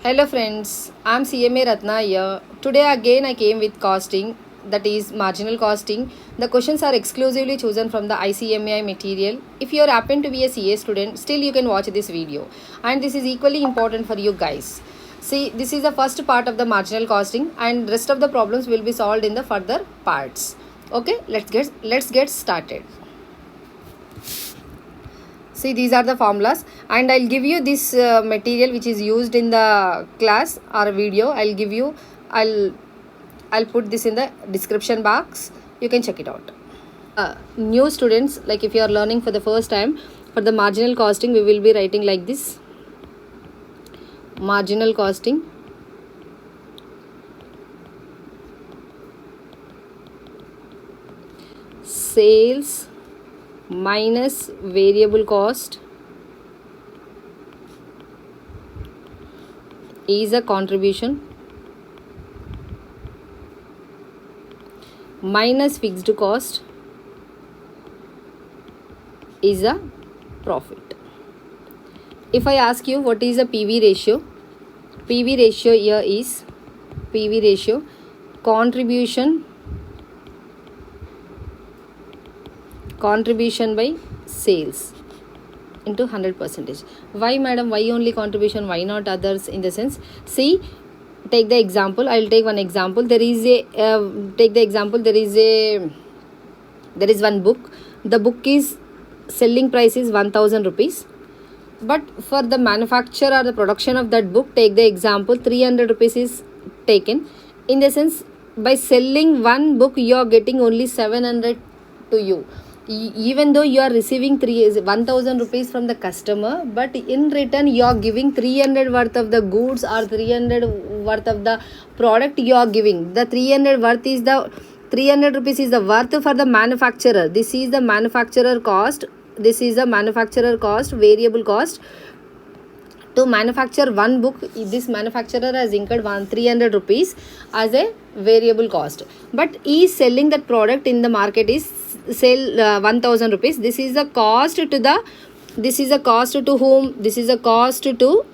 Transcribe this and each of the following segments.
Hello friends, I'm CMA Ratna here. Today again I came with costing, that is marginal costing. The questions are exclusively chosen from the ICMAI material. If you happen to be a CA student, still you can watch this video, and this is equally important for you guys. See, this is the first part of the marginal costing, and rest of the problems will be solved in the further parts. Okay, let's get started. See, these are the formulas, and I'll give you this material which is used in the class or video. I'll put this in the description box. You can check it out. New students, like if you are learning for the first time, for the marginal costing we will be writing like this: marginal costing sales minus variable cost is a contribution minus fixed cost is a profit. If I ask you what is a PV ratio, PV ratio here is PV ratio contribution by sales into 100%. Why madam, why only contribution, why not others? In the sense, see, take the example. I'll take one example. There is one book. The book is selling price is 1000 rupees, but for the manufacture or the production of that book, take the example 300 rupees is taken. In the sense, by selling one book you are getting only 700 to you, even though you are receiving 1000 rupees from the customer, but in return you are giving 300 worth of the goods or 300 worth of the product you are giving. The 300 worth is the 300 rupees is the worth for the manufacturer. This is the manufacturer cost. This is the manufacturer cost, variable cost. To manufacture one book, this manufacturer has incurred 300 rupees as a variable cost, but he is selling that product in the market is sell 1000 rupees. This is the cost to the, this is a cost to whom? This is a cost to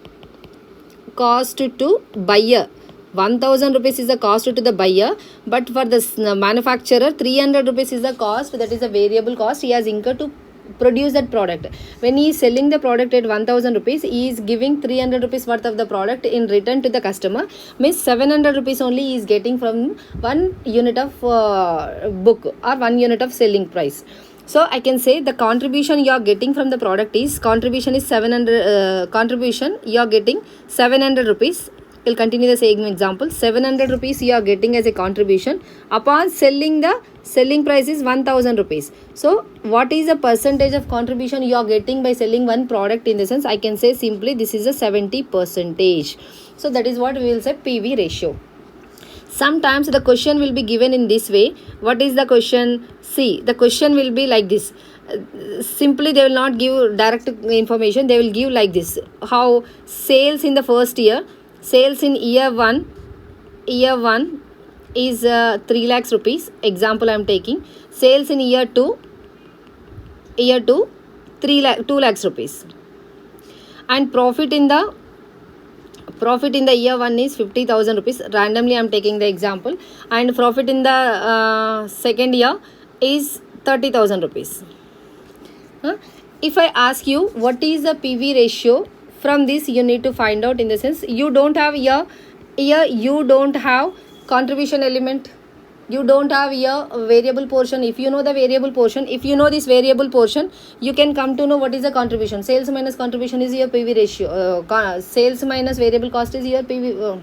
buyer. 1000 rupees is the cost to the buyer, but for the manufacturer 300 rupees is the cost, that is a variable cost he has incurred to produce that product. When he is selling the product at 1000 rupees, he is giving 300 rupees worth of the product in return to the customer. Means 700 rupees only he is getting from one unit of book or 1 unit of selling price. So I can say the contribution you are getting from the product is, contribution is 700, contribution you are getting 700 rupees. We'll continue the same example. 700 rupees you are getting as a contribution. Upon selling, the selling price is 1000 rupees. So what is the percentage of contribution you are getting by selling one product? In the sense, I can say simply this is a 70%. So that is what we will say PV ratio. Sometimes the question will be given in this way. What is the question? See, the question will be like this. Simply they will not give direct information. They will give like this: how sales in the first year, sales in year 1 is 3 lakhs rupees. Example I am taking. Sales in year 2 2 lakhs rupees, and profit in the year 1 is 50,000 rupees. Randomly I am taking the example. And profit in the second year is 30,000 rupees. If I ask you what is the PV ratio, from this you need to find out. In the sense, you don't have here you don't have contribution element, you don't have here variable portion. If you know the variable portion, if you know this variable portion, you can come to know what is the contribution. Sales minus contribution is your PV ratio. Sales minus variable cost is your PV,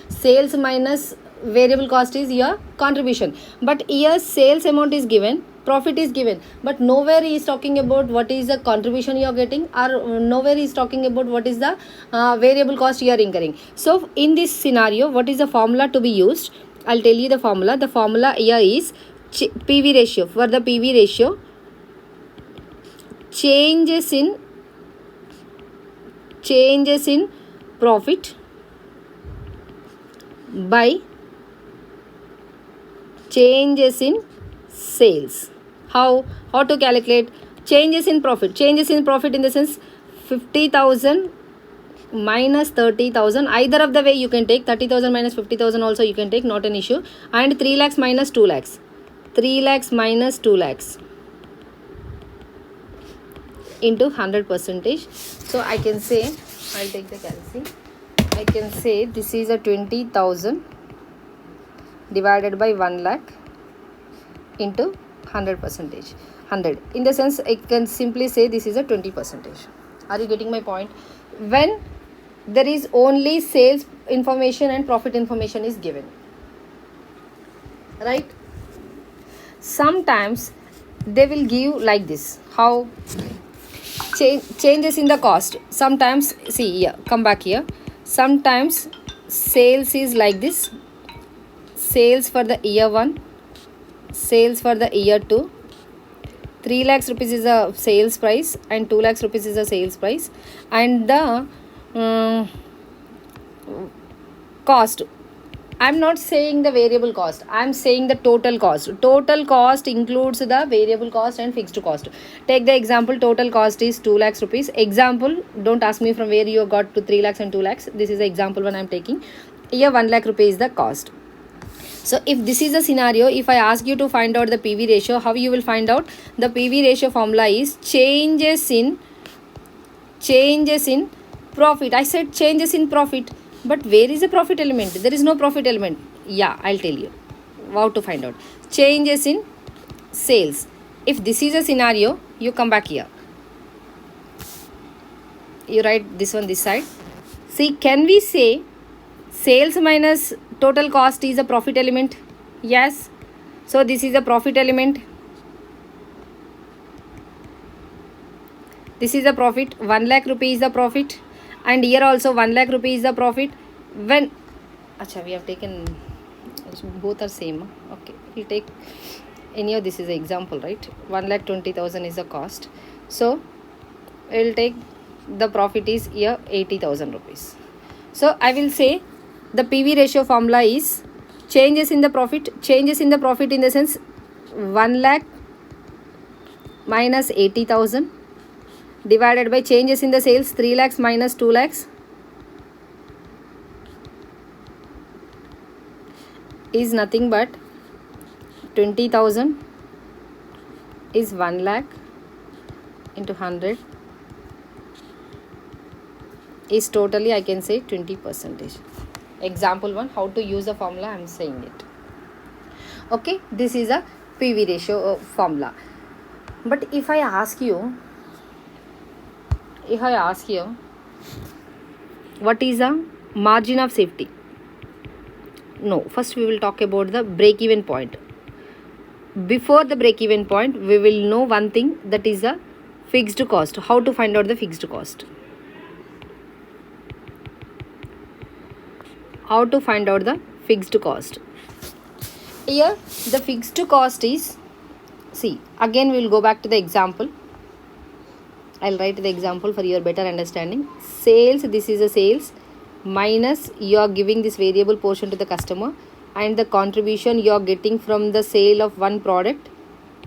sales minus variable cost is your contribution. But here sales amount is given, profit is given, but nowhere he is talking about what is the contribution you are getting, or nowhere he is talking about what is the variable cost you are incurring. So in this scenario, what is the formula to be used? I'll tell you the formula. The formula here is PV ratio. For the PV ratio, changes in profit by changes in sales. How to calculate changes in profit? Changes in profit in the sense 50,000 minus 30,000. Either of the way you can take. 30,000 minus 50,000 also you can take, not an issue. And 3 lakhs minus 2 lakhs. 3 lakhs minus 2 lakhs into 100%. So I can say, I'll take the calci. I can say this is a 20,000 divided by 1 lakh into 100%. 100. In the sense, I can simply say this is a 20%. Are you getting my point? When there is only sales information and profit information is given, right? Sometimes they will give like this. How? Changes in the cost. Sometimes, see here, come back here. Sometimes sales is like this. Sales for the year 1, sales for the year 2. 3 lakhs rupees is a sales price and 2 lakhs rupees is a sales price, and the cost, I'm not saying the variable cost, I'm saying the total cost. Total cost includes the variable cost and fixed cost. Take the example, total cost is 2 lakhs rupees. Example, don't ask me from where you got to 3 lakhs and 2 lakhs. This is the example one I'm taking. Here 1 lakh rupees is the cost. So if this is a scenario, if I ask you to find out the PV ratio, how you will find out? The PV ratio formula is changes in profit. I said changes in profit, but where is the profit element? There is no profit element. Yeah, I'll tell you how to find out. Changes in sales. If this is a scenario, you come back here. You write this one this side. See, can we say sales minus total cost is a profit element? Yes. So this is a profit element. This is a profit. 1 lakh rupee is the profit. And here also 1 lakh rupee is the profit. When, acha, we have taken, both are same. Okay, we'll take any of this is an example, right? 1,20,000 is the cost. So we'll take the profit is here 80,000 rupees. So I will say the PV ratio formula is changes in the profit. Changes in the profit in the sense 1 lakh minus 80,000 divided by changes in the sales 3 lakhs minus 2 lakhs is nothing but 20,000 is 1 lakh into 100 is totally, I can say, 20%. Example 1, how to use the formula, I am saying it. Okay, this is a PV ratio formula. But if I ask you, what is a margin of safety? No, first we will talk about the break-even point. Before the break-even point, we will know one thing, that is a fixed cost. How to find out the fixed cost? How to find out the fixed cost? Here, the fixed cost is, see, again we will go back to the example. I'll write the example for your better understanding. Sales, this is a sales, minus you are giving this variable portion to the customer, and the contribution you are getting from the sale of one product.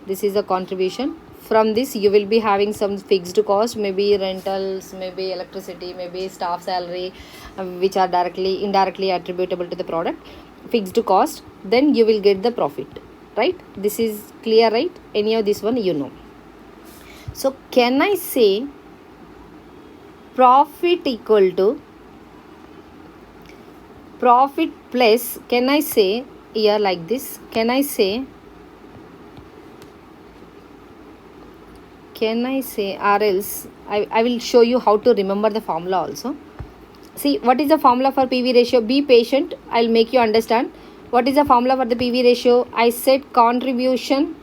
This is a contribution. From this you will be having some fixed cost, maybe rentals, maybe electricity, maybe staff salary, which are indirectly attributable to the product. Fixed cost, then you will get the profit, right? This is clear, right? Any of this one you know. So can I say profit equal to profit plus, can I say here like this, can I say or else I will show you how to remember the formula also. See, what is the formula for PV ratio? Be patient, I'll make you understand. What is the formula for the PV ratio? I said contribution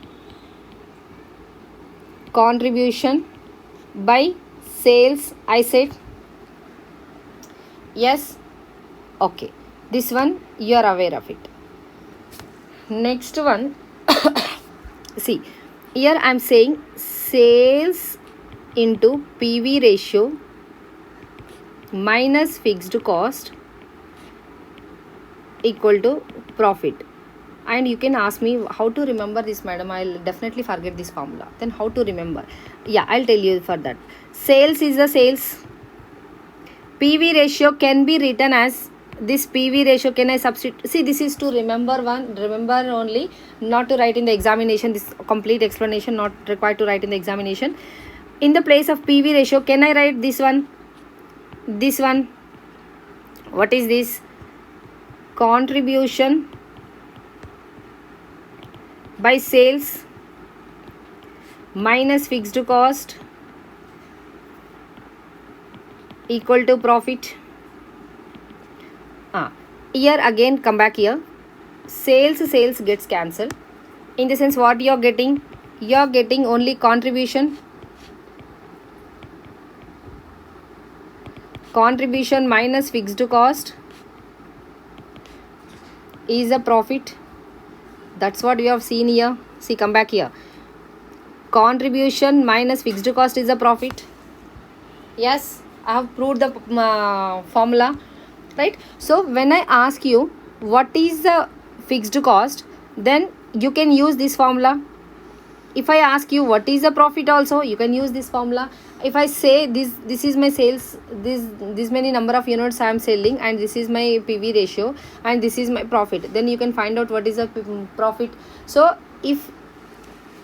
by sales. I said yes. Okay, this one you are aware of it. Next one, see, here I am saying sales into PV ratio minus fixed cost equal to profit. And you can ask me how to remember this, madam. I'll definitely forget this formula. Then how to remember? Yeah, I'll tell you for that. Sales is the sales PV ratio can be written as this. PV ratio, can I substitute? See, this is to remember only, not to write in the examination. This complete explanation not required to write in the examination. In the place of PV ratio, can I write this one? What is this? Contribution by sales minus fixed cost equal to profit. Here again, come back here. Sales gets cancelled. In the sense, what you are getting? You are getting only contribution minus fixed cost is a profit. That's what we have seen here. See, come back here. Contribution minus fixed cost is a profit. Yes, I have proved the formula, right? So when I ask you what is the fixed cost, then you can use this formula. If I ask you what is the profit also, you can use this formula. If I say this is my sales, this many number of units I am selling, and this is my PV ratio, and this is my profit, then you can find out what is the profit. So if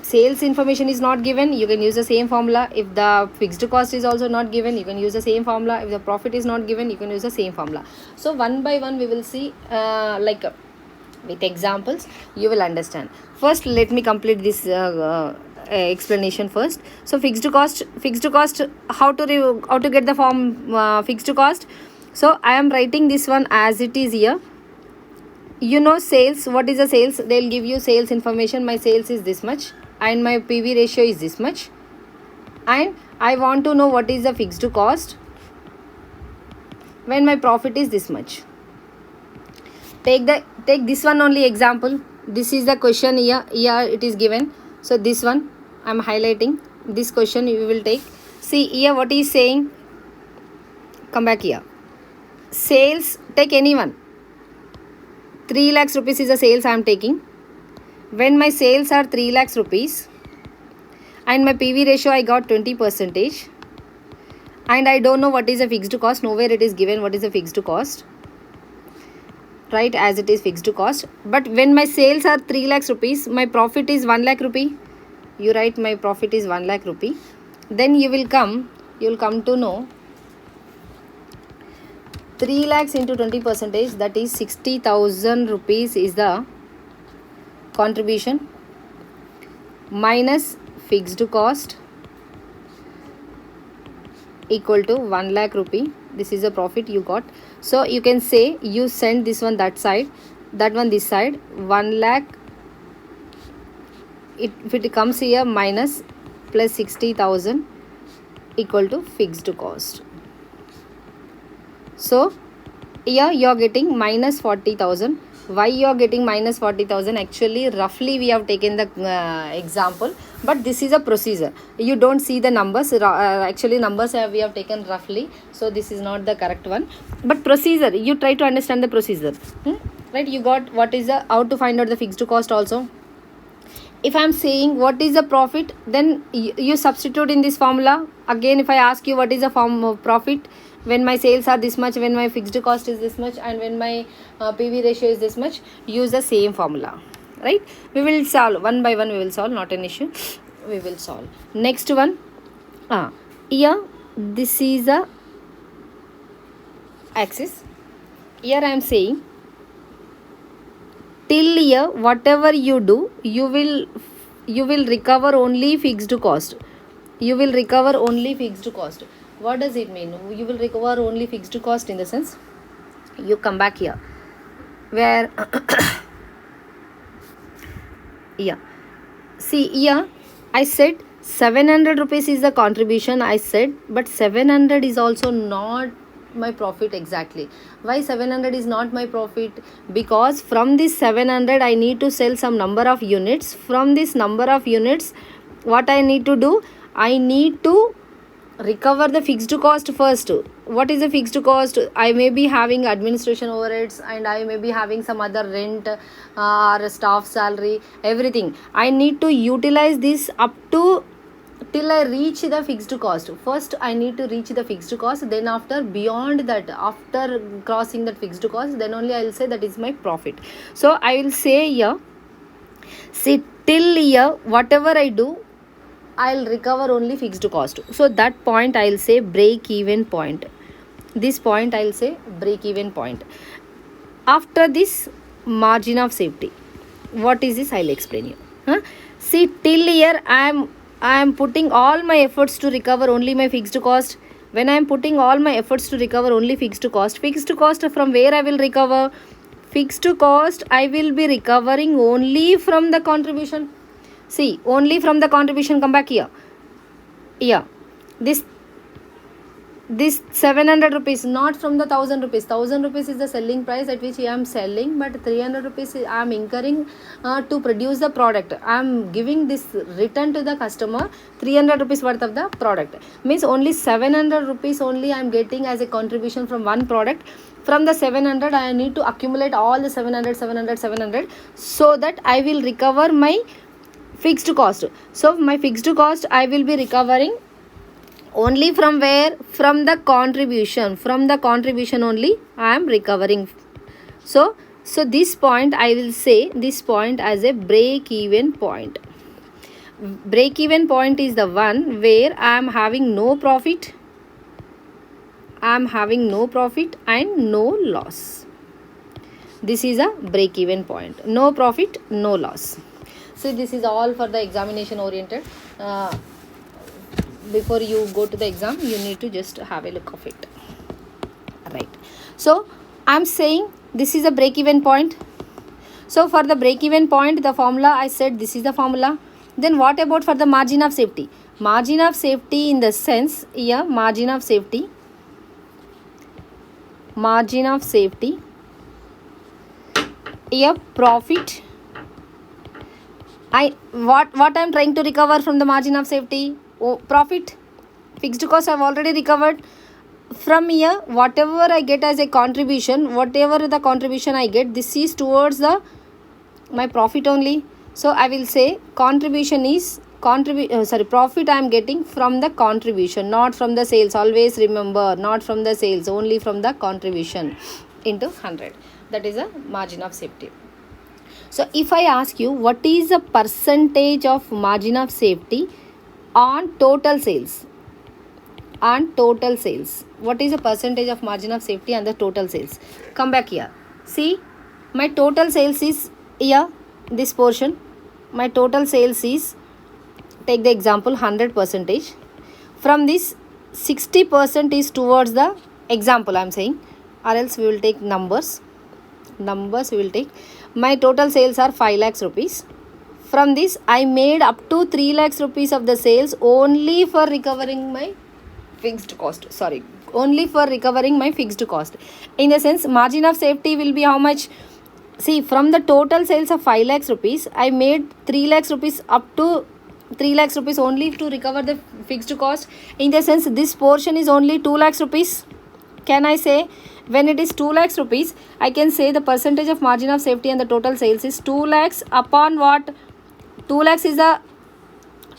sales information is not given, you can use the same formula. If the fixed cost is also not given, you can use the same formula. If the profit is not given, you can use the same formula. So one by one we will see, with examples you will understand. First, let me complete this explanation first. So fixed cost, how to get the form fixed cost. So I am writing this one as it is here. You know sales, what is the sales? They will give you sales information. My sales is this much and my PV ratio is this much, and I want to know what is the fixed cost when my profit is this much. Take this one only example. This is the question here it is given. So this one I am highlighting. This question you will take. See here what he is saying. Come back here. Sales, take anyone. 3 lakhs rupees is the sales I am taking. When my sales are 3 lakhs rupees and my PV ratio I got 20%, and I don't know what is the fixed cost. Nowhere it is given what is the fixed cost. Right, as it is fixed cost. But when my sales are 3 lakhs rupees, my profit is 1 lakh rupee. You write my profit is 1 lakh rupee. Then you will come to know 3 lakhs into 20%, that is 60,000 rupees is the contribution minus fixed cost equal to 1 lakh rupee. This is the profit you got. So you can say you send this one that side, that one this side. 1 lakh, if it comes here, minus plus 60,000 equal to fixed cost. So here you are getting minus 40,000. Why you are getting minus 40,000? Actually roughly we have taken the example, but this is a procedure. You don't see the numbers. Actually numbers we have taken roughly, so this is not the correct one. But procedure, you try to understand the procedure. Right, you got what is the, how to find out the fixed cost also. If I am saying what is the profit, then you substitute in this formula. Again, if I ask you what is the form of profit when my sales are this much, when my fixed cost is this much, and when my PV ratio is this much, use the same formula. Right, we will solve one by one. We will solve, not an issue. We will solve. Next one, here this is a axis. Here I am saying till here whatever you do, you will recover only fixed cost. You will recover only fixed cost. What does it mean? You will recover only fixed cost in the sense, you come back here where yeah, see here I said 700 rupees is the contribution I said, but 700 is also not my profit exactly. Why 700 is not my profit? Because from this 700 I need to sell some number of units. From this number of units, what I need to do, I need to recover the fixed cost first. What is the fixed cost? I may be having administration overheads, and I may be having some other rent or staff salary, everything. I need to utilize this up to till I reach the fixed cost. First I need to reach the fixed cost, then after beyond that, after crossing that fixed cost, then only I will say that is my profit. So I will say here, see, till here whatever I do, I'll recover only fixed cost. So that point I'll say break even point. This point I'll say break even point. After this, margin of safety. What is this? I'll explain you. See, till here I am putting all my efforts to recover only my fixed cost. When I am putting all my efforts to recover only fixed cost from where I will recover? Fixed cost I will be recovering only from the contribution. See, only from the contribution. Come back here. Yeah, this 700 rupees, not from the 1000 rupees. 1000 rupees is the selling price at which I am selling, but 300 rupees I am incurring to produce the product. I am giving this return to the customer, 300 rupees worth of the product. Means only 700 rupees only I am getting as a contribution from one product. From the 700 I need to accumulate all the 700 so that I will recover my fixed cost. So my fixed cost I will be recovering only from where? From the contribution. From the contribution only I am recovering. So this point I will say this point as a break even point. Break even point is the one where I am having no profit. I am having no profit and no loss. This is a break even point. No profit, no loss. So this is all for the examination oriented. Before you go to the exam, you need to just have a look of it, right? So I am saying this is a break even point. So for the break even point, the formula I said, this is the formula. Then what about for the margin of safety? Margin of safety in the sense here, margin of safety here, profit. What I am trying to recover from the margin of safety? Profit. Fixed cost I have already recovered. From here, whatever I get as a contribution, whatever the contribution I get, this is towards my profit only. So I will say contribution is profit I am getting from the contribution, not from the sales. Always remember, not from the sales, only from the contribution into 100. That is a margin of safety. So if I ask you what is the percentage of margin of safety on total sales? On total sales, what is the percentage of margin of safety on the total sales? Come back here. See, my total sales is here, this portion. My total sales is, take the example 100%. From this 60% is towards the example I am saying, or else we will take numbers we will take. My total sales are 5 lakhs rupees. From this I made up to 3 lakhs rupees of the sales only for recovering my fixed cost. Only for recovering my fixed cost. In the sense, margin of safety will be how much? See, from the total sales of 5 lakhs rupees, I made 3 lakhs rupees, up to 3 lakhs rupees only to recover the fixed cost. In the sense, this portion is only 2 lakhs rupees. Can I say, when it is 2 lakhs rupees, I can say the percentage of margin of safety and the total sales is 2 lakhs upon what? 2 lakhs is a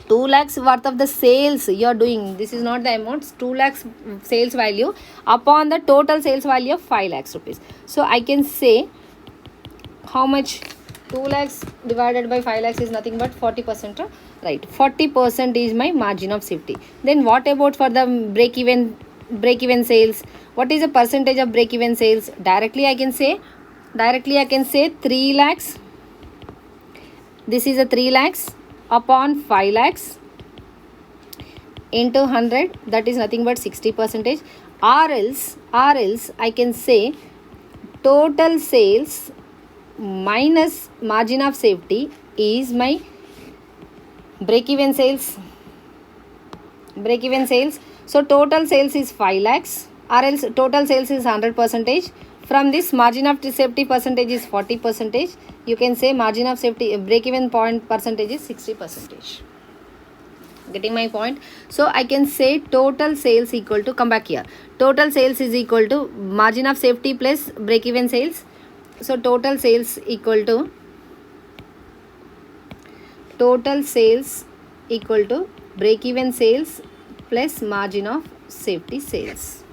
2 lakhs worth of the sales you are doing. This is not the amount. 2 lakhs sales value upon the total sales value of 5 lakhs rupees. So I can say how much? 2 lakhs divided by 5 lakhs is nothing but 40%, right? 40% is my margin of safety. Then what about for the break even sales? What is the percentage of break even sales? Directly I can say 3 lakhs. This is a 3 lakhs upon 5 lakhs into 100, that is nothing but 60%. Or else I can say total sales minus margin of safety is my break even sales. So total sales is 5 lakhs, or else total sales is 100%. From this, margin of safety percentage is 40%. You can say margin of safety break even point percentage is 60%. Getting my point? So I can say total sales equal to, come back here, total sales is equal to margin of safety plus break even sales. So total sales equal to break even sales plus margin of safety sales.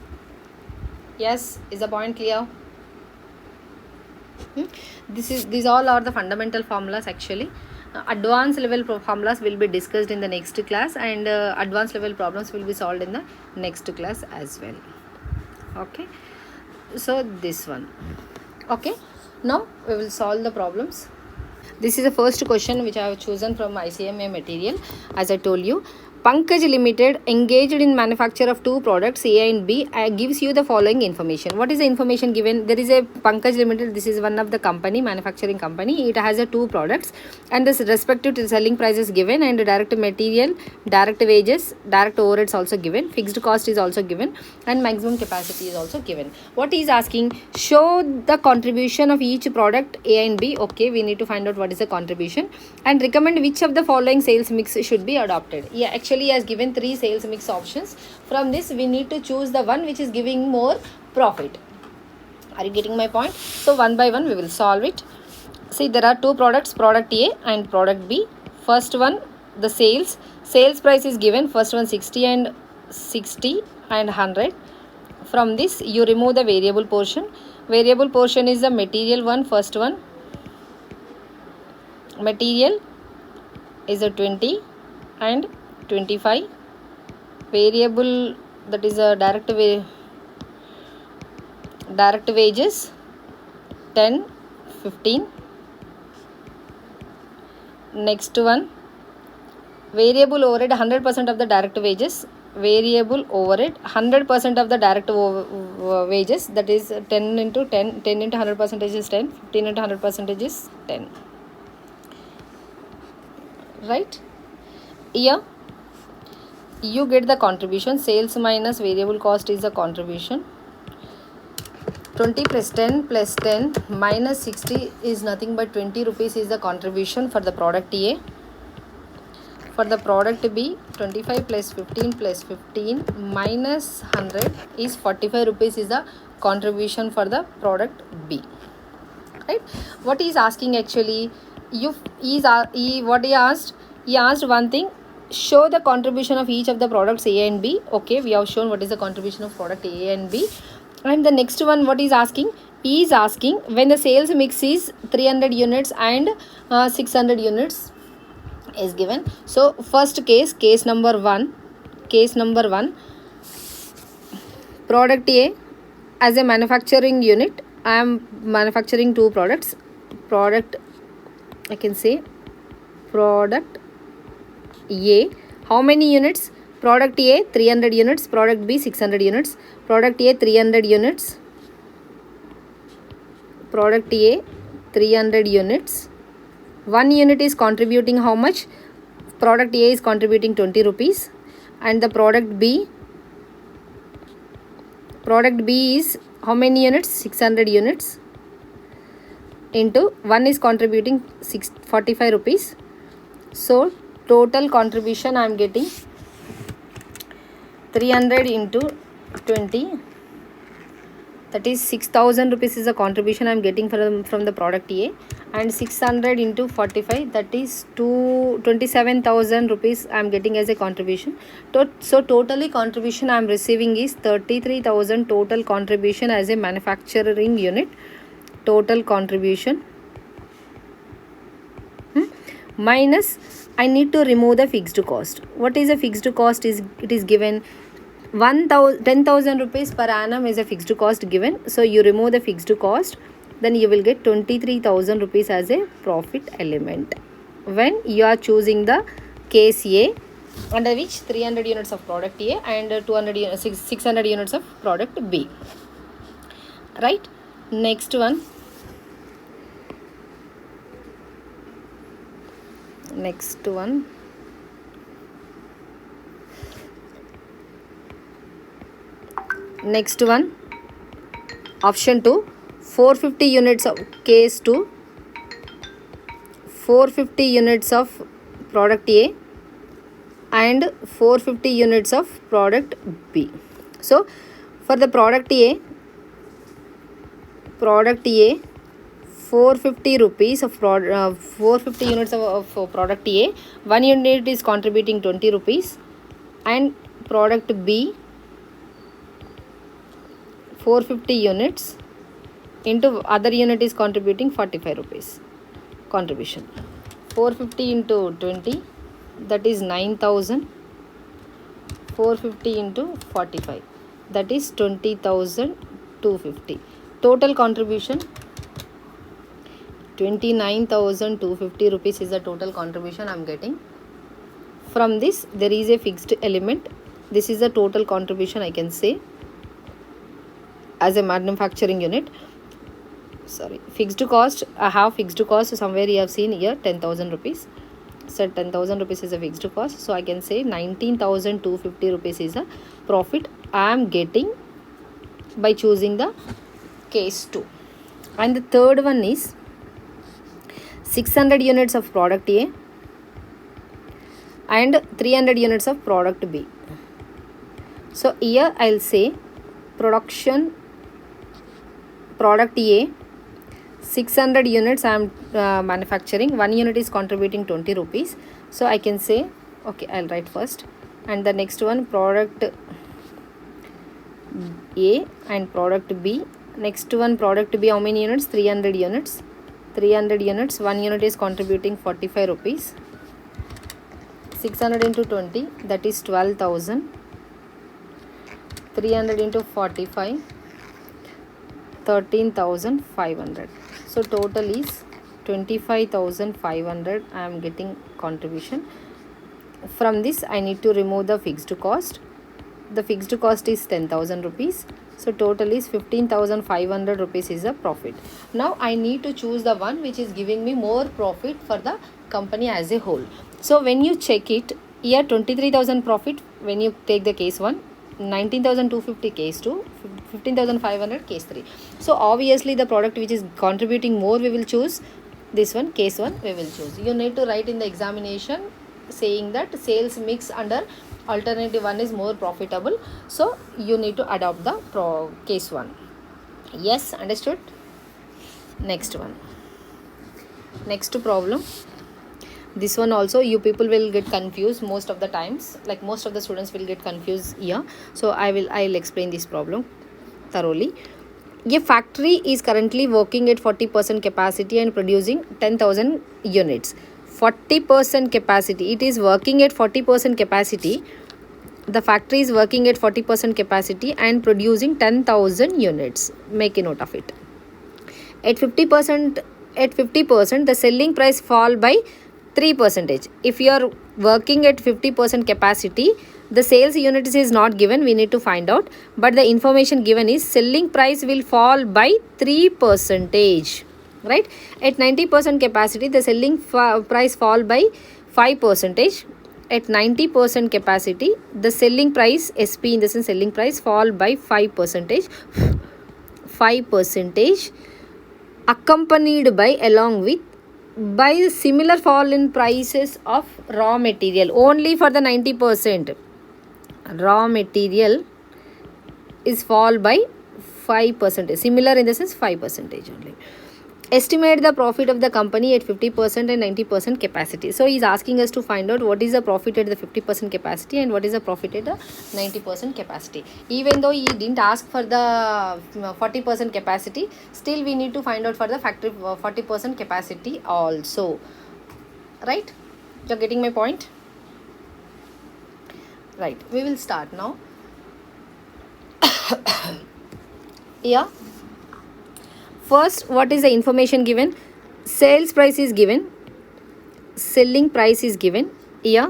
Yes, is the point clear? These all are the fundamental formulas actually. Advanced level formulas will be discussed in the next class, and advanced level problems will be solved in the next class as well. Okay, so this one. Okay, now we will solve the problems. This is the first question which I have chosen from ICMA material. As I told you, Pankaj Limited engaged in manufacture of two products A and B gives you the following information. What is the information given? There is a Pankaj Limited. This is one of the company, manufacturing company. It has a two products, and this respective selling price is given, and direct material, direct wages, direct overheads also given, fixed cost is also given, and maximum capacity is also given. What is asking? Show the contribution of each product A and B. Okay, we need to find out what is the contribution, and recommend which of the following sales mix should be adopted. Yeah, actually he has given three sales mix options. From this we need to choose the one which is giving more profit. Are you getting my point? So one by one we will solve it. See, there are two products, product A and product B. First one, the sales price is given. First one 60 and 100. From this you remove the variable portion. Variable portion is the material one. First one, material is a 20 and 25. Variable, that is a direct wages 10, 15. Next one, variable overhead 100% of the direct wages. Variable overhead 100% of the direct wages, that is 10 into 10, 10 into 100% is 10, 15 into 100% is 10. Right? Here you get the contribution. Sales minus variable cost is the contribution. 20 plus 10 plus 10 minus 60 is nothing but 20 rupees is the contribution for the product A. For the product B, 25 plus 15 plus 15 minus 100 is 45 rupees is the contribution for the product B. Right? What he is asking actually, what he asked? He asked one thing. Show the contribution of each of the products A and B. Okay, we have shown what is the contribution of product A and B. And the next one, what is asking? He is asking when the sales mix is 300 units and 600 units is given. So first case number one, product A, as a manufacturing unit, I am manufacturing two products. Product, I can say product A. How many units? Product A 300 units, product B 600 units. Product A 300 units, product A 300 units. One unit is contributing how much? Product A is contributing 20 rupees, and the product B is how many units? 600 units into 1 is contributing 45 rupees. So total contribution I am getting 300 into 20, that is 6,000 rupees is the contribution I am getting from the product A, and 600 into 45, that is 27,000 rupees I am getting as a contribution. So totally contribution I am receiving is 33,000 total contribution as a manufacturing unit. Total contribution minus, I need to remove the fixed cost. What is a fixed cost? It is given 10,000 rupees per annum is a fixed cost given. So you remove the fixed cost, then you will get 23,000 rupees as a profit element when you are choosing the case A, under which 300 units of product A and 600 units of product B. Right? Next one. Option 2, 450 units of case 2, 450 units of product A and 450 units of product B. So for the product A 450 rupees of 450 units of product A, 1 unit is contributing 20 rupees, and product B 450 units into other unit is contributing 45 rupees contribution. 450 into 20, that is 9,000. 450 into 45, that is 20,250. Total contribution 29,250 rupees is the total contribution I am getting. From this there is a fixed element. This is the total contribution I can say as a manufacturing unit. Sorry, fixed cost, I have fixed cost somewhere you have seen here 10,000 rupees. So 10,000 rupees is a fixed cost. So I can say 19,250 rupees is a profit I am getting by choosing the case 2. And the third one is 600 units of product A and 300 units of product B. So here I'll say production product A 600 units I am manufacturing, 1 unit is contributing 20 rupees. So I can say, okay, I'll write first, and the next one product A and product B. Next one product B, how many units? 300 units. 300 units, 1 unit is contributing 45 rupees. 600 into 20, that is 12,000. 300 into 45, 13,500. So total is 25,500 I am getting contribution. From this I need to remove the fixed cost. The fixed cost is 10,000 rupees. So total is 15,500 rupees is a profit. Now I need to choose the one which is giving me more profit for the company as a whole. So when you check it, here 23,000 profit when you take the case 1, 19,250 case 2, 15,500 case 3. So obviously the product which is contributing more we will choose. This one, case 1 we will choose. You need to write in the examination saying that sales mix under alternative 1 is more profitable. So you need to adopt the case 1. Yes, understood? Next one. Next problem. This one also you people will get confused most of the times, like most of the students will get confused here. So I'll explain this problem thoroughly. A factory is currently working at 40% capacity and producing 10,000 units. 40% capacity, it is working at 40% capacity. The factory is working at 40% capacity and producing 10,000 units. Make a note of it. At 50%, the selling price fall by 3%. If you are working at 50% capacity, the sales units is not given, we need to find out, but the information given is selling price will fall by 3%, right? At 90% capacity, the selling price fall by 5%. At 90% capacity, the selling price, SP in the sense selling price, fall by 5%. 5% accompanied by along with by similar fall in prices of raw material. Only for the 90%, raw material is fall by 5%. Similar in the sense 5% only. Estimate the profit of the company at 50% and 90% capacity. So he is asking us to find out what is the profit at the 50% capacity and what is the profit at the 90% capacity. Even though he didn't ask for the 40% capacity, still we need to find out for the factory 40% capacity also. Right? You're getting my point? Right. We will start now. Yeah. First, what is the information given? Sales price is given. Selling price is given. Yeah.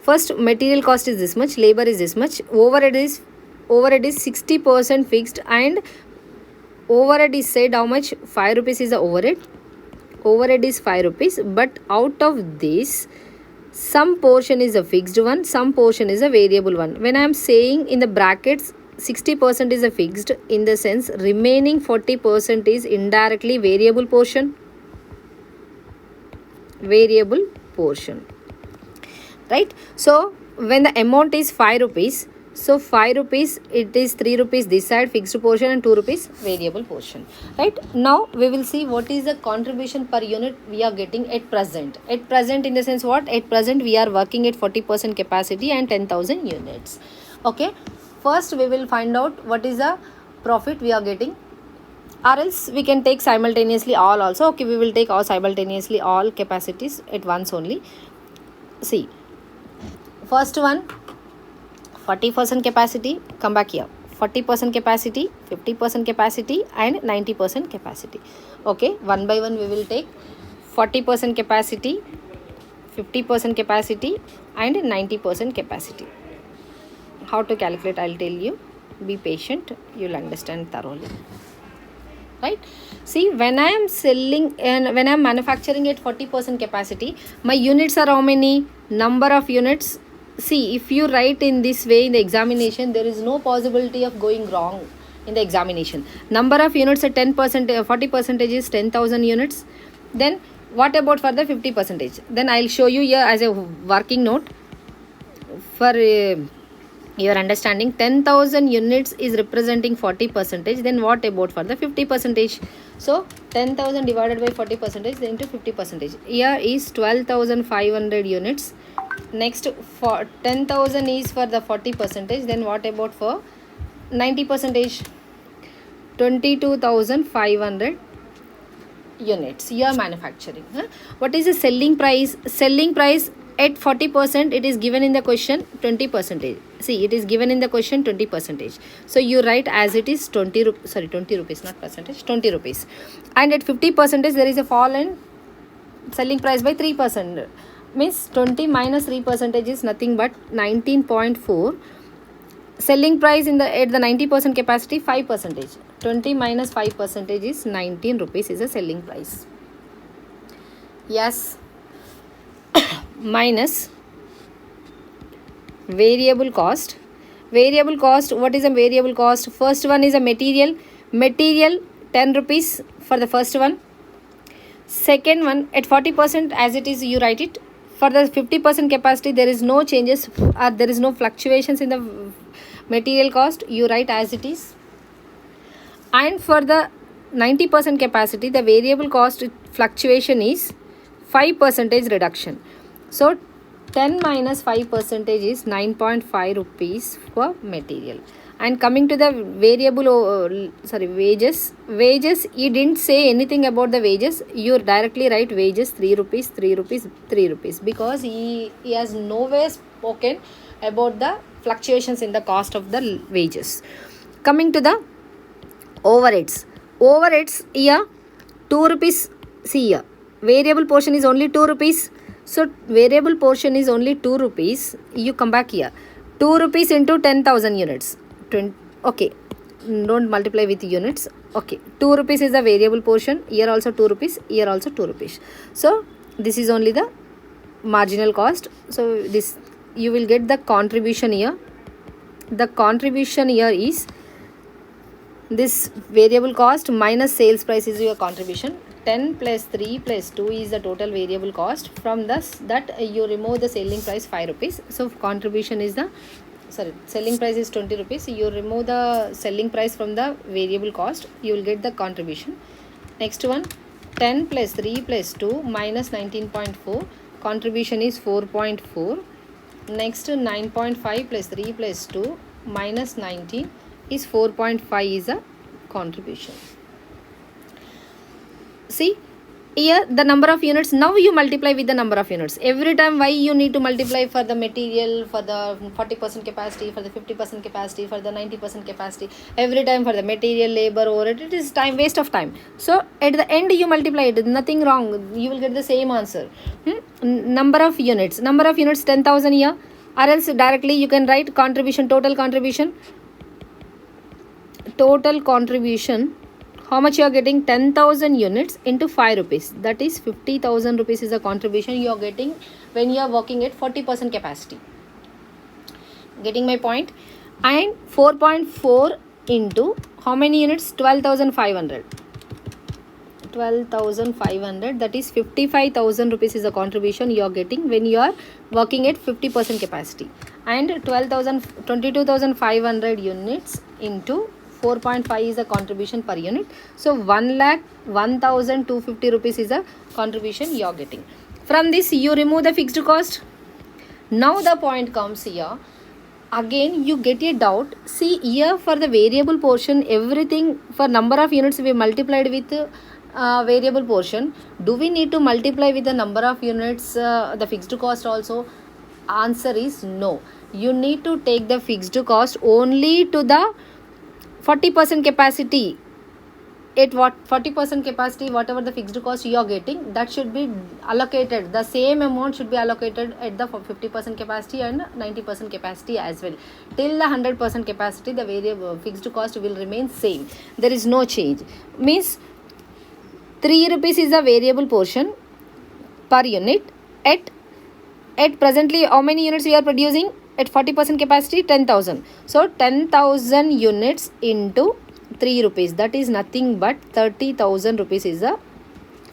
First, material cost is this much. Labor is this much. Overhead is 60% fixed, and overhead is said how much? 5 rupees is the overhead. Overhead is 5 rupees. But out of this, some portion is a fixed one, some portion is a variable one. When I am saying in the brackets, 60% is a fixed, in the sense remaining 40% is indirectly variable portion. Variable portion. Right? So when the amount is 5 rupees, So 5 rupees, it is 3 rupees this side fixed portion and 2 rupees variable portion. Right. Now we will see what is the contribution per unit we are getting at present. At present in the sense what? At present we are working at 40% capacity and 10,000 units. Okay. First we will find out what is the profit we are getting, or else we can take simultaneously all also. Okay, we will take all simultaneously all capacities at once only. See, first one, 40% capacity, come back here, 40% capacity, 50% capacity and 90% capacity. Okay, one by one we will take 40% capacity, 50% capacity and 90% capacity. How to calculate, I'll tell you. Be patient, you'll understand thoroughly. Right. See, when I am selling and when I am manufacturing at 40% capacity, my units are how many? Number of units. See, if you write in this way in the examination, there is no possibility of going wrong in the examination. Number of units at 10%, 40% is 10,000 units. Then what about for the 50%? Then I'll show you here as a working note for your understanding. 10,000 units is representing 40%. Then what about for the 50%? So 10,000 divided by 40% into 50%. Here is 12,500 units. Next, for 10,000 is for the 40%. Then what about for 90%? 22,500 units you are manufacturing. What is the selling price? Selling price at 40%, it is given in the question 20%. See, it is given in the question 20%. So you write as it is 20 rupees, not percentage, 20 rupees. And at 50%, there is a fall in selling price by 3%. Means 20 minus 3% is nothing but 19.4. Selling price in the at the 90% capacity 5%. 20 minus 5% is 19 rupees is the selling price. Yes. Minus variable cost. Variable cost, what is a variable cost? First one is a material. Material 10 rupees for the first one. Second one at 40% as it is you write it. For the 50% capacity there is no changes or there is no fluctuations in the material cost, you write as it is. And for the 90% capacity the variable cost fluctuation is 5% reduction. So 10 minus 5% is 9.5 rupees for material. And coming to the variable wages. Wages, he didn't say anything about the wages. You directly write wages 3 rupees, 3 rupees, 3 rupees, because he has nowhere spoken about the fluctuations in the cost of the wages. Coming to the overheads. Overheads here 2 rupees. See here, variable portion is only 2 rupees. So variable portion is only 2 rupees. You come back here. 2 rupees into 10,000 units. Okay, don't multiply with units. Okay, 2 rupees is the variable portion. Here also 2 rupees. Here also 2 rupees. So this is only the marginal cost. So this you will get the contribution here. The contribution here is this variable cost minus sales price is your contribution. 10 plus 3 plus 2 is the total variable cost. From this that you remove the selling price 5 rupees. So contribution is the selling price is 20 rupees. You remove the selling price from the variable cost, you will get the contribution. Next one, 10 plus 3 plus 2 minus 19.4, contribution is 4.4. Next 9.5 plus 3 plus 2 minus 19 is 4.5 is a contribution. See here the number of units. Now you multiply with the number of units. Every time why you need to multiply for the material, for the 40% capacity, for the 50% capacity, for the 90% capacity. Every time for the material, labor, overhead, it is time, waste of time. So at the end you multiply it, nothing wrong. You will get the same answer. Number of units. Number of units 10,000 here. Or else directly you can write contribution, total contribution. Total contribution. How much you are getting? 10,000 units into 5 rupees. That is 50,000 rupees is a contribution you are getting when you are working at 40% capacity. Getting my point? And 4.4 into how many units? 12,500. 12,500, that is 55,000 rupees is a contribution you are getting when you are working at 50% capacity. and 22,500 units into 4.5 is the contribution per unit. So 1,01,250 rupees is the contribution you are getting. From this you remove the fixed cost. Now the point comes here. Again you get a doubt. See here, for the variable portion, everything for number of units we multiplied with variable portion. Do we need to multiply with the number of units the fixed cost also? Answer is no. You need to take the fixed cost only to the 40% capacity. At what 40% capacity, whatever the fixed cost you are getting, that should be allocated. The same amount should be allocated at the 50% capacity and 90% capacity as well. Till the 100% capacity, the variable fixed cost will remain same. There is no change. Means 3 rupees is the variable portion per unit. At presently, how many units we are producing? At 40% capacity, 10,000. So 10,000 units into 3 rupees, that is nothing but 30,000 rupees is the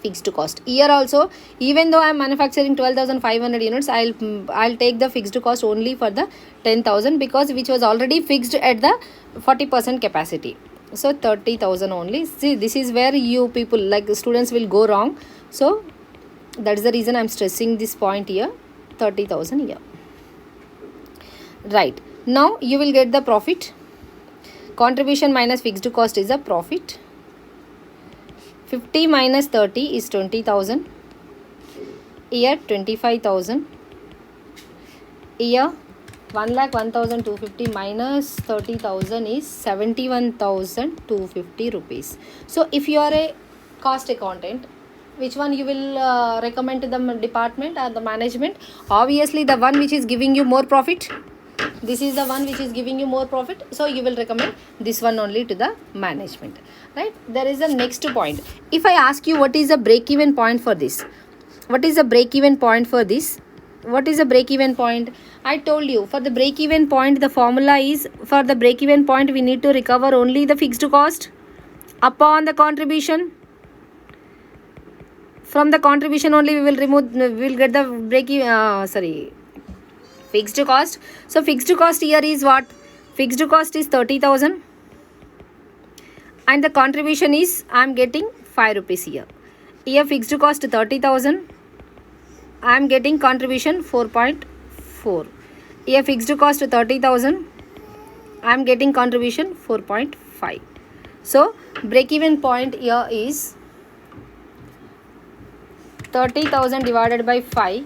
fixed cost. Here also, even though I am manufacturing 12,500 units, I'll take the fixed cost only for the 10,000, because which was already fixed at the 40% capacity. So 30,000 only. See, this is where you people like students will go wrong. So that is the reason I am stressing this point here. 30,000 here. Right. Now you will get the profit. Contribution minus fixed cost is a profit. 50 minus 30 is 20,000. Here 25,000. Here 1,01,250 minus 30,000 is 71,250 rupees. So if you are a cost accountant, which one you will recommend to the department or the management? Obviously the one which is giving you more profit. This is the one which is giving you more profit, so you will recommend this one only to the management, right? There is a next point. If I ask you what is the break even point for this, what is the break even point for this? What is the break even point? I told you, for the break even point, the formula is, for the break even point we need to recover only the fixed cost upon the contribution. From the contribution only we will remove, we will get the fixed cost. So fixed cost here is what? Fixed cost is 30,000 and the contribution is, I am getting 5 rupees here. Here fixed cost 30,000, I am getting contribution 4.4. Here fixed cost 30,000, I am getting contribution 4.5. So break even point here is 30,000 divided by 5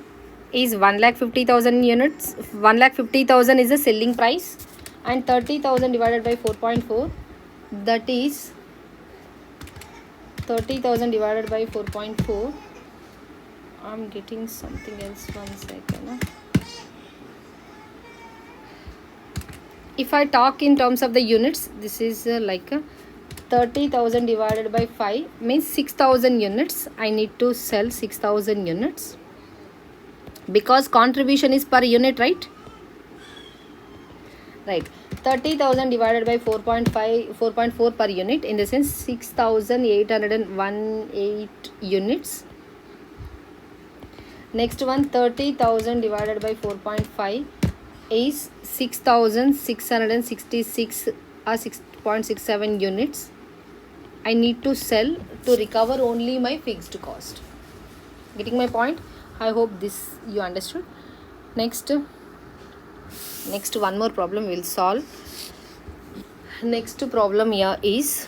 is 1,50,000 units. 1,50,000 is the selling price, and 30,000 divided by 4.4, that is 30,000 divided by 4.4. I'm getting something else, 1 second. If I talk in terms of the units, this is like 30,000 divided by 5 means 6,000 units. I need to sell 6,000 units because contribution is per unit, right? Right. 30,000 divided by 4.4 per unit, in the sense 6,818 units. Next one, 30,000 divided by 4.5 is 6,666 or 6.67 units. I need to sell to recover only my fixed cost. Getting my point? I hope this you understood. Next one more problem we'll solve. Next problem here is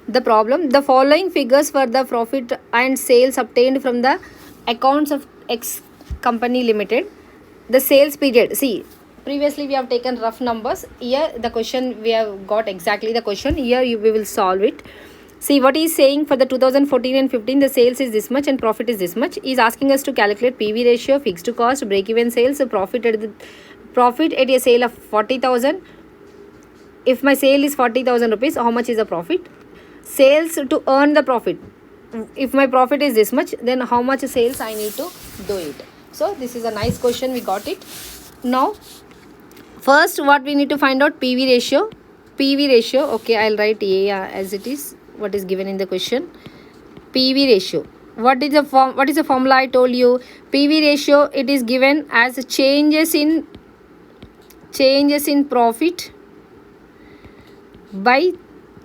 the problem. The following figures for the profit and sales obtained from the accounts of X company limited. The sales period. See, previously we have taken rough numbers. Here the question we have got exactly the question. Here we will solve it. See what he is saying, for the 2014 and 15 the sales is this much and profit is this much. He is asking us to calculate PV ratio, fixed cost, break even sales, profit at a sale of 40,000. If my sale is 40,000 rupees, how much is the profit? Sales to earn the profit. If my profit is this much, then how much sales I need to do it. So this is a nice question, we got it. Now first what we need to find out, PV ratio. PV ratio, okay, I'll write A as it is, what is given in the question. PV ratio. What is the formula I told you? PV ratio, it is given as changes in profit by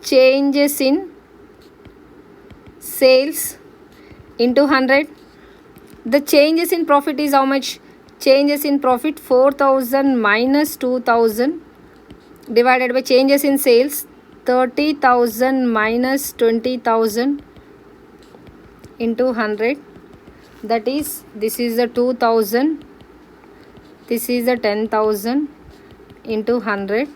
changes in sales into 100. The changes in profit is how much? Changes in profit 4000 minus 2000 divided by changes in sales 30,000 minus 20,000 into 100. That is, this is the 2000, this is the 10,000 into 100.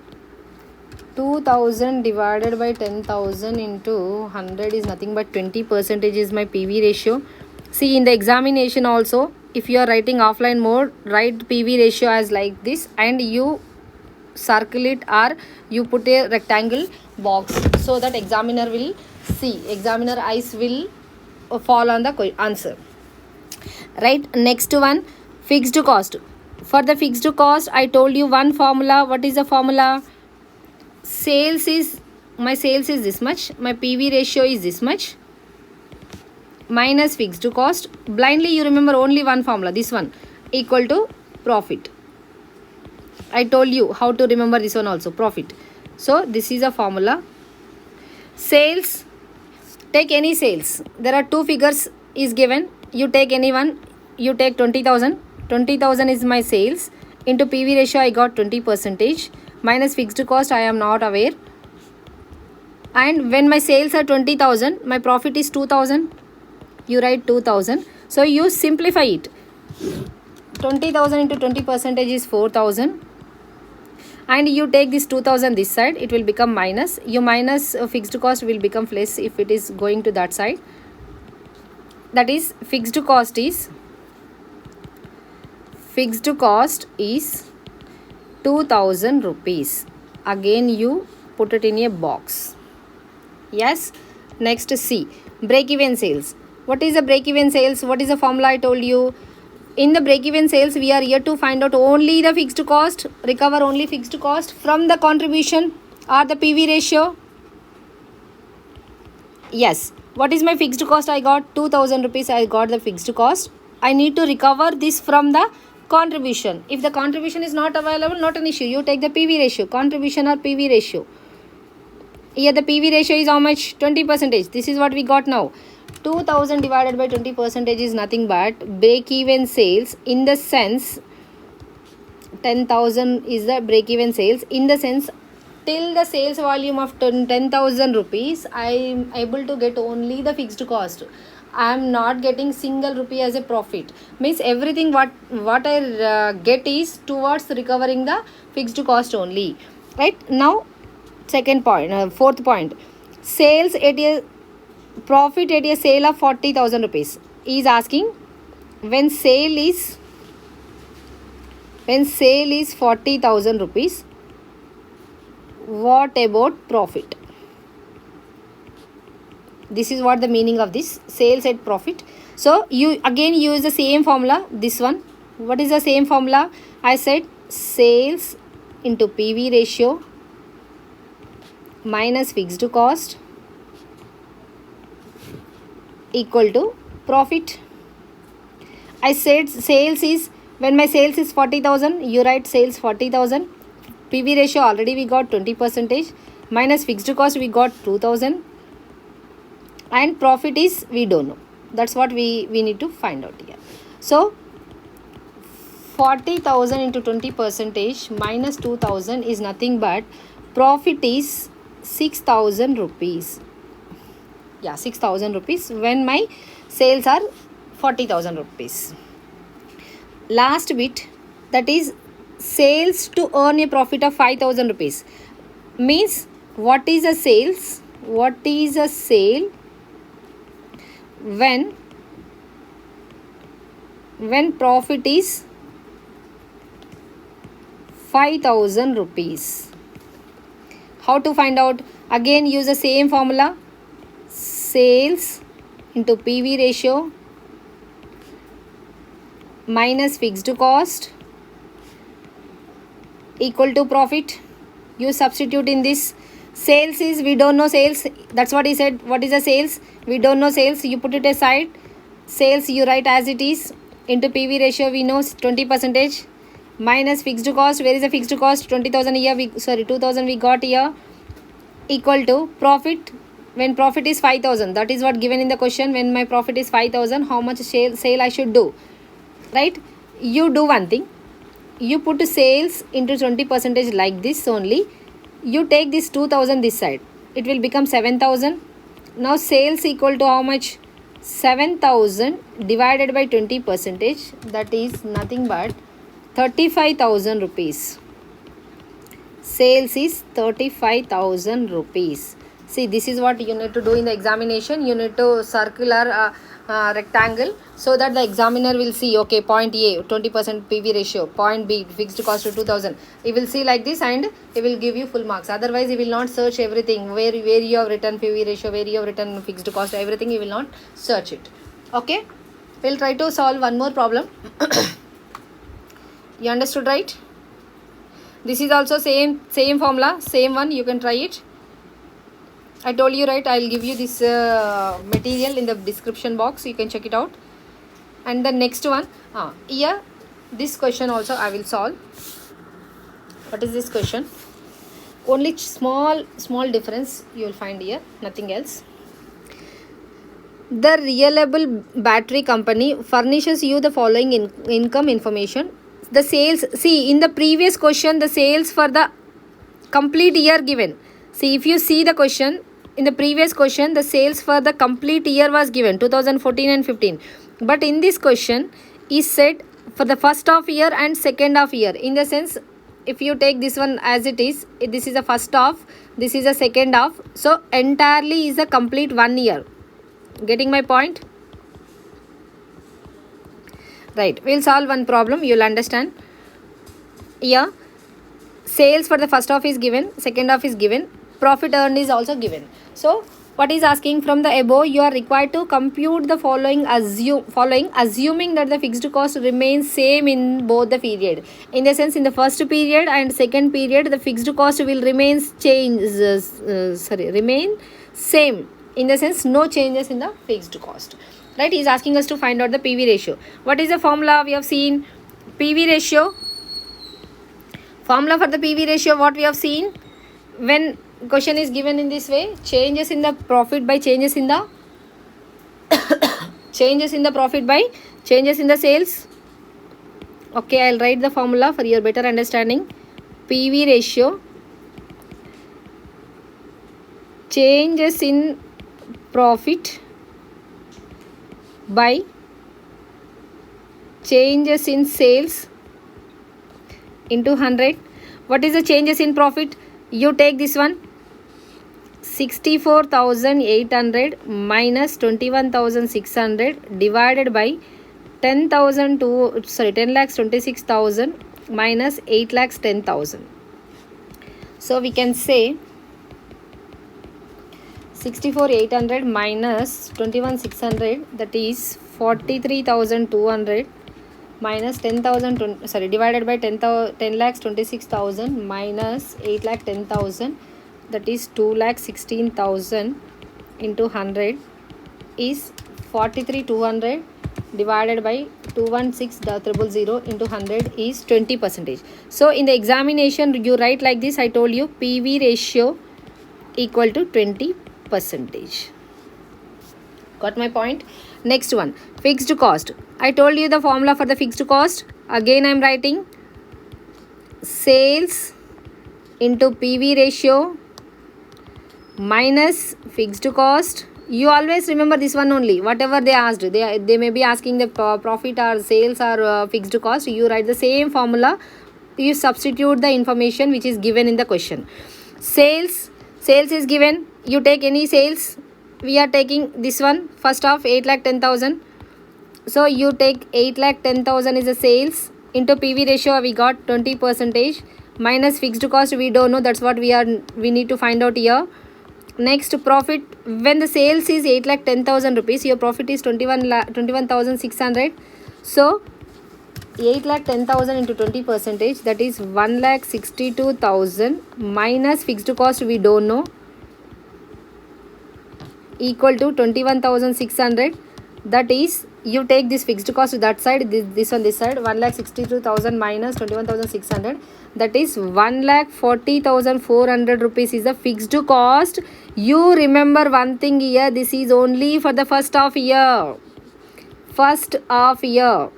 2000 divided by 10,000 into 100 is nothing but 20% is my PV ratio. See, in the examination also, if you are writing offline mode, write PV ratio as like this and you circle it or you put a rectangle box so that examiner will see, examiner eyes will fall on the answer. Right, next one, fixed cost. For the fixed cost, I told you one formula. What is the formula? Sales is, my sales is this much, my PV ratio is this much, minus fixed cost. Blindly you remember only one formula, this one, equal to profit. I told you how to remember this one also, profit. So this is a formula. Sales, take any sales. There are two figures is given. You take any one. You take 20,000. 20,000 is my sales. Into PV ratio I got 20%. Minus fixed cost I am not aware. And when my sales are 20,000, my profit is 2,000. You write 2,000. So you simplify it. 20,000 into 20% is 4,000. And you take this 2,000 this side, it will become minus. You minus fixed cost will become plus if it is going to that side. That is, fixed cost is 2,000 rupees. Again you put it in a box. Yes. Next, C, break-even sales. What is the break-even sales? What is the formula I told you? In the break-even sales, we are here to find out only the fixed cost, recover only fixed cost from the contribution or the PV ratio. Yes. What is my fixed cost? I got 2,000 rupees. I got the fixed cost. I need to recover this from the contribution. If the contribution is not available, not an issue. You take the PV ratio, contribution or PV ratio. Here the PV ratio is how much? 20%. This is what we got now. 2,000 divided by 20% is nothing but break-even sales, in the sense 10,000 is the break-even sales, in the sense till the sales volume of 10,000 rupees I am able to get only the fixed cost. I am not getting single rupee as a profit. Means everything what I get is towards recovering the fixed cost only. Right, now second point, fourth point, sales at a profit at a sale of 40,000 rupees. He is asking, when sale is 40,000 rupees, what about profit? This is what the meaning of this, sales at profit. So you again use the same formula, this one. What is the same formula? I said sales into PV ratio minus fixed cost equal to profit. I said sales is, when my sales is 40,000, you write sales 40,000. PV ratio already we got 20%. Minus fixed cost we got 2,000. And profit is, we don't know. That's what we need to find out here. So 40,000 into 20% minus 2,000 is nothing but profit is 6,000 rupees. Yeah, 6,000 rupees when my sales are 40,000 rupees. Last bit, that is sales to earn a profit of 5,000 rupees. Means what is a sales? What is a sale when profit is 5,000 rupees? How to find out? Again use the same formula, sales into PV ratio minus fixed cost equal to profit. You substitute in this. Sales is, we don't know sales. That's what he said. What is the sales? We don't know sales. You put it aside. sales you write as it is, into PV ratio we know 20%, minus fixed cost. Where is the fixed cost? 20,000 here, 2,000 we got here, equal to profit. When profit is 5,000, that is what given in the question. When my profit is 5,000, how much sale I should do, right? You do one thing, you put sales into 20% like this only. You take this 2,000 this side, it will become 7,000. Now sales equal to how much? 7,000 divided by 20%, that is nothing but 35,000 rupees. Sales is 35,000 rupees. See, this is what you need to do in the examination. You need to circular rectangle, so that the examiner will see, okay, point A 20% PV ratio, point B fixed cost to 2,000. He will see like this and he will give you full marks. Otherwise he will not search everything, where you have written PV ratio, where you have written fixed cost, everything he will not search it. Okay, we'll try to solve one more problem. You understood, right? This is also same formula, same one, you can try it. I told you, right, I'll give you this material in the description box, you can check it out. And the next one, here this question also I will solve. What is this question? Only small difference you will find here, nothing else. The Reliable Battery Company furnishes you the following income information. The sales, see in the previous question the sales for the complete year given. See, if you see the question, in the previous question the sales for the complete year was given 2014 and 15, but in this question is said for the first half year and second half year. In the sense, if you take this one as it is, this is a first half, this is a second half, so entirely is a complete 1 year. Getting my point? Right, we'll solve one problem, you'll understand. Here sales for the first half is given, second half is given, profit earned is also given. So what is asking? From the above you are required to compute the following assuming that the fixed cost remains same in both the period. In the sense, in the first period and second period the fixed cost will remain same. In the sense, no changes in the fixed cost, right? He is asking us to find out the PV ratio. What is the formula? We have seen PV ratio. Formula for the PV ratio, what we have seen, when question is given in this way, changes in the profit by changes in the profit by changes in the sales. Okay, I'll write the formula for your better understanding. PV ratio, changes in profit by changes in sales into 100. What is the changes in profit? You take this one, 64,800 minus 21,600 divided by 10,26,000 minus 8,10,000. So we can say 64,800 minus 21,600, that is 43,200 minus 10,000 divided by 10,26,000 minus 8,10,000, that is 2,16,000 into 100 is 43,200 divided by 216,000 into 100 is 20%. So in the examination you write like this. I told you PV ratio equal to 20%. Got my point? Next one, fixed cost. I told you the formula for the fixed cost. Again I am writing sales into PV ratio minus fixed cost. You always remember this one only. Whatever they asked, they may be asking the profit or sales or fixed cost. You write the same formula. You substitute the information which is given in the question. Sales is given. You take any sales. We are taking this one, first half 8,10,000. So you take 8,10,000 is the sales into PV ratio. We got 20% minus fixed cost. We don't know. That's what we need to find out here. Next, profit. When the sales is 8,10,000 rupees, your profit is 21,600. So 8,10,000 into 20%, that is 1,62,000 minus fixed cost we don't know, equal to 21,600, that is you take this fixed cost to that side, this on this side, 1,62,000 minus 21,600, that is 1,40,400 rupees is the fixed cost. You remember one thing here, this is only for the first half year. First half year.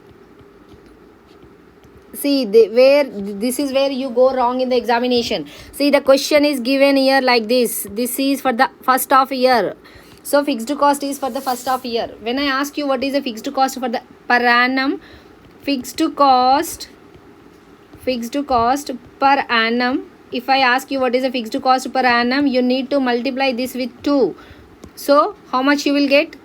See, this is where you go wrong in the examination. See, the question is given here like this. This is for the first half year. So fixed cost is for the first half year. When I ask you what is the fixed cost for the per annum, fixed cost per annum, if I ask you what is the fixed cost per annum, you need to multiply this with 2. So how much you will get?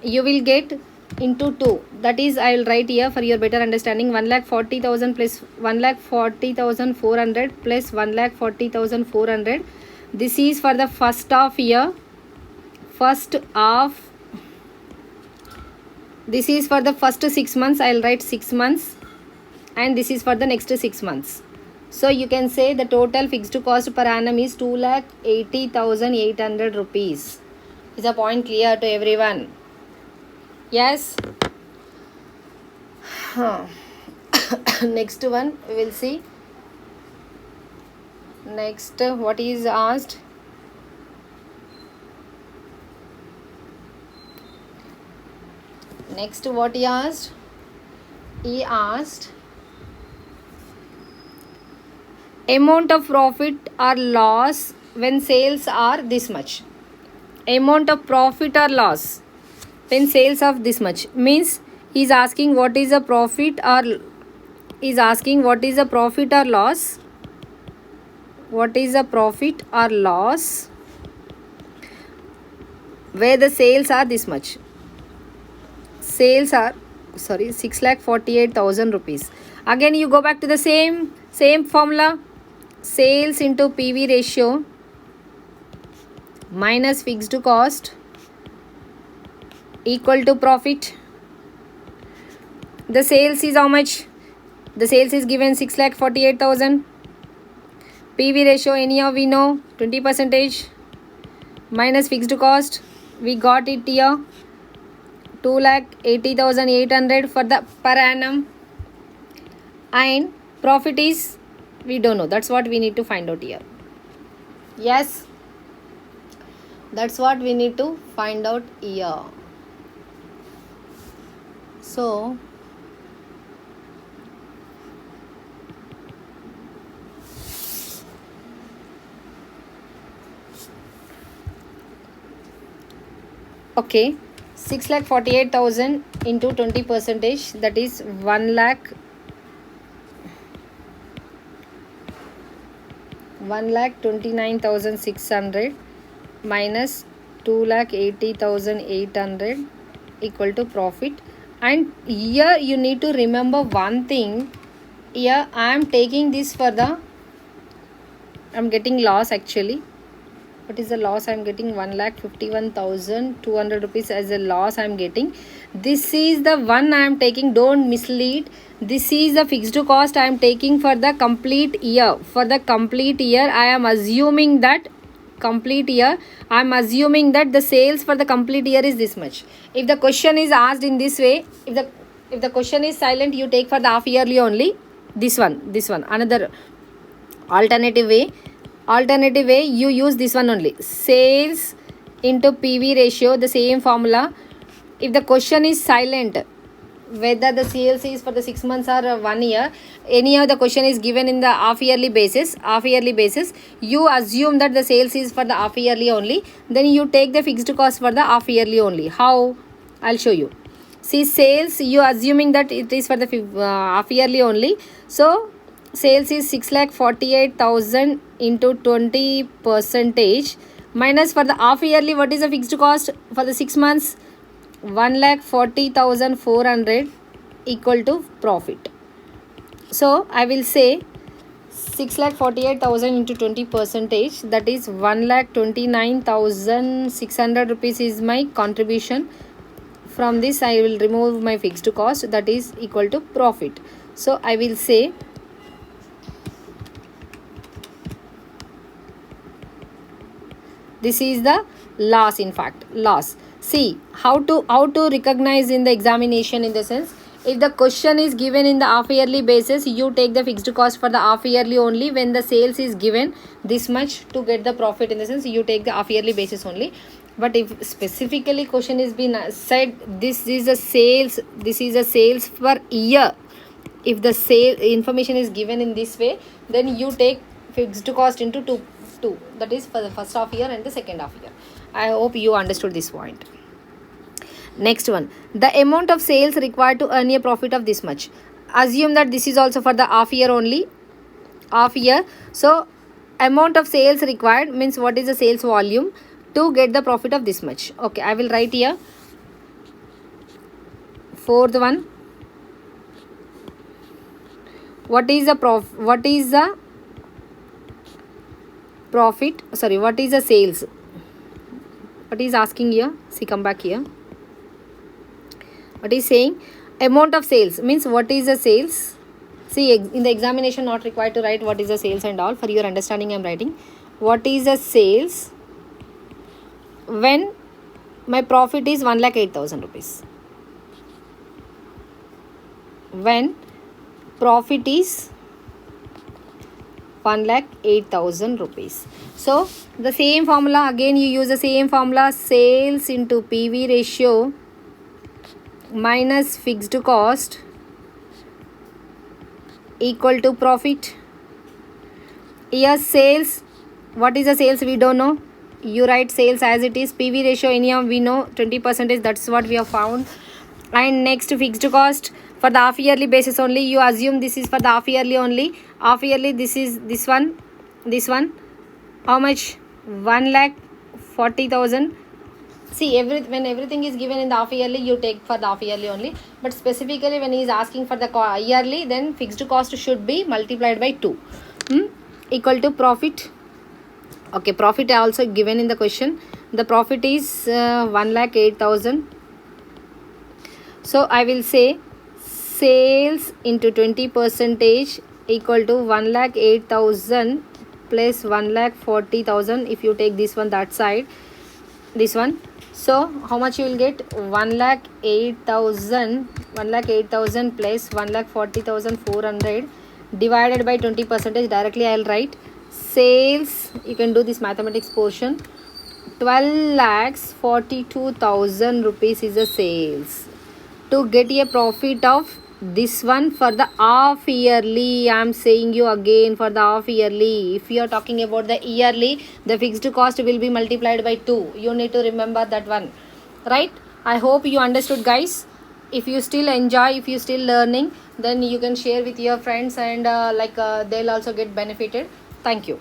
You will get into 2. That is, I will write here for your better understanding, 1,40,000 plus 1,40,400 plus 1,40,400. This is for the first half year. First half, this is for the first 6 months, I will write 6 months, and this is for the next 6 months. So you can say the total fixed cost per annum is 2,80,800 rupees. Is the point clear to everyone? Yes. Next one we will see. Next, what is asked? Next, what he asked? He asked amount of profit or loss when sales are this much. Amount of profit or loss when sales of this much, means he is asking what is the profit or loss. What is the profit or loss where the sales are this much? Sales are 6,48,000 rupees. Again you go back to the same formula. Sales into PV ratio minus fixed cost equal to profit. The sales is how much? The sales is given 6,48,000. PV ratio anyhow we know 20%, minus fixed cost, we got it here 2,80,800 for the per annum, and profit is we don't know. That's what we need to find out here. Yes, that's what we need to find out here. So okay, 6,48,000 into 20%, that is 1,29,600 minus 2,80,800 equal to profit. And here you need to remember one thing. Here I am taking this for the, I am getting loss actually. What is the loss I am getting? 1,51,200 rupees as a loss I am getting. This is the one I am taking, don't mislead. This is the fixed cost I am taking for the complete year. For the complete year I am assuming that the sales for the complete year is this much. If the question is asked in this way, if the question is silent, you take for the half yearly only. This one. Another alternative way, you use this one only. Sales into PV ratio, the same formula. If the question is silent, whether the sales is for the 6 months or 1 year, anyhow the question is given in the half yearly basis, you assume that the sales is for the half yearly only, then you take the fixed cost for the half yearly only. How? I'll show you. See, sales, you assuming that it is for the half yearly only. So sales is 6,48,000 into 20% minus for the half yearly, what is the fixed cost for the 6 months? 1,40,400 equal to profit. So I will say 6,48,000 into 20%, that is 1,29,600 rupees is my contribution. From this I will remove my fixed cost, that is equal to profit. So I will say this is the loss, in fact loss. See how to recognize in the examination, in the sense, if the question is given in the half yearly basis, you take the fixed cost for the half yearly only. When the sales is given this much to get the profit, in the sense, you take the half yearly basis only. But if specifically question is been said, this is a sales per year, if the sale information is given in this way, then you take fixed cost into two, that is for the first half year and the second half year. I hope you understood this point. Next one, the amount of sales required to earn a profit of this much. Assume that this is also for the half year only, half year. So amount of sales required means what is the sales volume to get the profit of this much. Okay, I will write here. Fourth one, what is the profit, sorry, what is the sales, what is asking here? See, come back here. What is saying? Amount of sales means what is the sales. See, in the examination not required to write what is the sales and all. For your understanding I am writing what is the sales when my profit is 1,08,000 rupees. When profit is 1,08,000 rupees. So the same formula, again you use the same formula, sales into PV ratio minus fixed cost equal to profit. Here sales, what is the sales we don't know, you write sales as it is. PV ratio anyhow we know 20%, that's what we have found. And next, fixed cost for the half yearly basis only, you assume this is for the half yearly only. Half yearly, this is this one how much? 1,40,000. See, when everything is given in the half yearly, you take for the half yearly only. But specifically when he is asking for the yearly, then fixed cost should be multiplied by 2 equal to profit. Okay, profit also given in the question. The profit is 1,08,000. So I will say sales into 20% equal to 1,08,000 plus 1,40,000. If you take this one, that side, this one, so how much you will get? 1,08,000 plus 1,40,400 divided by 20%. Directly I will write sales, you can do this mathematics portion. 12,42,000 rupees is the sales. To get a profit of this one for the half yearly, I am saying you again, for the half yearly. If you are talking about the yearly, the fixed cost will be multiplied by 2. You need to remember that one, right? I hope you understood, guys. If you still enjoy, if you still learning, then you can share with your friends, and they'll also get benefited. Thank you.